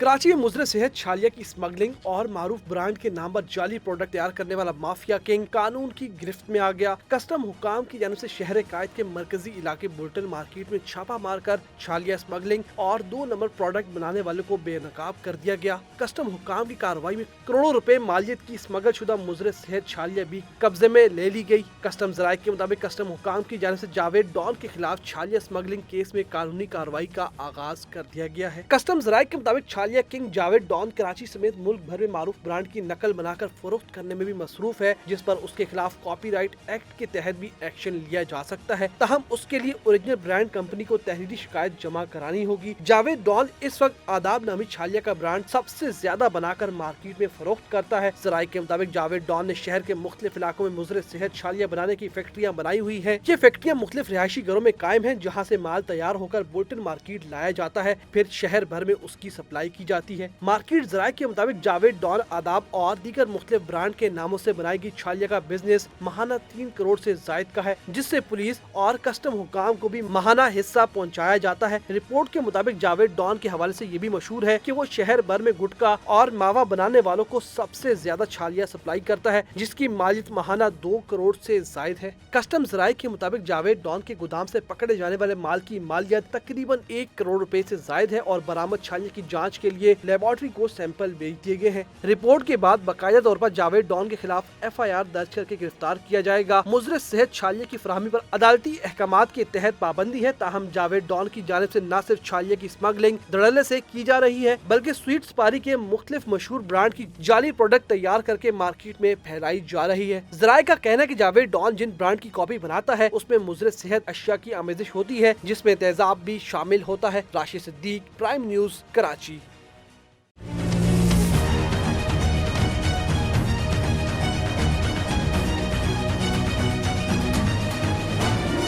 कराची में मुजरे सेहत छालिया की स्मगलिंग और मारूफ ब्रांड के नाम पर जाली प्रोडक्ट तैयार करने वाला माफिया किंग कानून की गिरफ्त में आ गया। कस्टम हुकाम की जानिब से शहर कायद के मरकजी इलाके बुल्टन मार्केट में छापा मारकर छालिया स्मगलिंग और 2 नंबर प्रोडक्ट बनाने वालों को बेनकाब कर दिया गया। कस्टम हुकाम की कार्रवाई में करोड़ों रुपए मालियत की स्मगल शुदा मुजरे सेहत छालिया भी कब्जे में ले ली गई। कस्टम जराये के मुताबिक कस्टम हुकाम की जानिब से जावेद डॉन के खिलाफ छालिया स्मगलिंग केस में कानूनी कार्रवाई का आगाज कर दिया गया है। कस्टम जराये के मुताबिक छालिया किंग जावेद डॉन कराची समेत मुल्क भर में मारूफ ब्रांड की नकल बनाकर फरोख्त करने में भी मसरूफ है, जिस पर उसके खिलाफ कॉपीराइट एक्ट के तहत भी एक्शन लिया जा सकता है। तहम उसके लिए ओरिजिनल ब्रांड कंपनी को तहरीरी शिकायत जमा करानी होगी। जावेद डॉन इस वक्त आदाब नामी छालिया का ब्रांड सबसे ज्यादा बनाकर मार्केट में फरोख्त करता है। जराये के मुताबिक जावेद डॉन ने शहर के मुख्तलिफ इलाकों में मुजरे सेहत छालिया बनाने की फैक्ट्रियाँ बनाई हुई है। ये फैक्ट्रियाँ मुख्तलिफ रिहायशी घरों में कायम है, जहाँ से माल तैयार होकर बुल्टन मार्केट लाया जाता है, फिर शहर भर में उसकी सप्लाई की जाती है। मार्केट जराये के मुताबिक जावेद डॉन आदाब और दीगर मुख्तलिफ ब्रांड के नामों से बनाई गई छालिया का बिजनेस माहाना 3 करोड़ से जायद का है, जिससे पुलिस और कस्टम हुकाम को भी माहाना हिस्सा पहुंचाया जाता है। रिपोर्ट के मुताबिक जावेद डॉन के हवाले से ये भी मशहूर है कि वो शहर भर में गुटखा और मावा बनाने वालों को सबसे ज्यादा छालिया सप्लाई करता है, जिसकी मालियत माहाना 2 करोड़ से जायद है। कस्टम जराये के मुताबिक जावेद डॉन के गोदाम से पकड़े जाने वाले माल की मालियत तकरीबन 1 करोड़ रुपए से जायद है और बरामद छालिया की जाँच के लिए लेबोरेटरी को सैंपल भेज दिए गए हैं। रिपोर्ट के बाद बाकायदा तौर पर जावेद डॉन के खिलाफ FIR दर्ज करके गिरफ्तार किया जाएगा। मुजरे सेहत छालिया की फराहमी पर अदालती अहकामात के तहत पाबंदी है, ताहम जावेद डॉन की जानिब से न सिर्फ छालिया की स्मगलिंग धड़ल्ले से की जा रही है, बल्कि स्वीट सुपारी के मुख्तलिफ मशहूर ब्रांड की जाली प्रोडक्ट तैयार करके मार्केट में फैलाई जा रही है। जराये का कहना है कि जावेद डॉन जिन ब्रांड की कॉपी बनाता है उसमें मुजरे सेहत अशिया की आमेजिश होती है, जिसमें तेजाब भी शामिल होता है। Rashid Siddique, Prime News, Karachi.